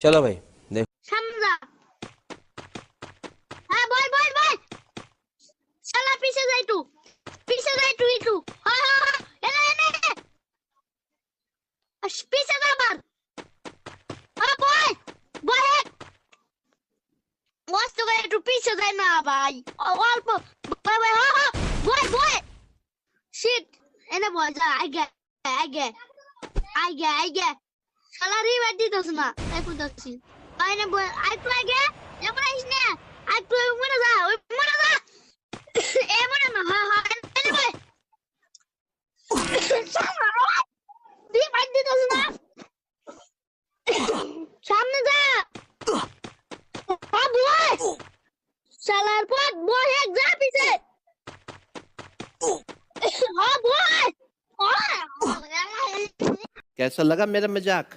चलो भाई देख। সামনে যা। হ্যাঁ বল বল বল। শালা পিছে যাই তু, পিছে যাই তুই একটু। হ্যাঁ হ্যাঁ হ্যাঁ, এনে এনে পিছে যা আবার। হ্যাঁ বল বল। মস্ত করে একটু পিছে যাই না ভাই, অল্প। বল বল হ্যাঁ হ্যাঁ বল বল। শিট, এনে বল যা। আগে আগে আগে আগে। শালা রিভাইভ দিতেছ না, তাই করতেছি। আইনে বল আইটু আগে। এমন আইস না, আইটু মরে যা, ওই মরে যা। এমন না, হ্যাঁ হ্যাঁ এনে বল। রিভাইভ দিতেছ না, সামনে যা। হ্যাঁ বল। শালার পথ বল, এক যা পিছে। हाँ बोल। कैसा लगा मेरा मजाक?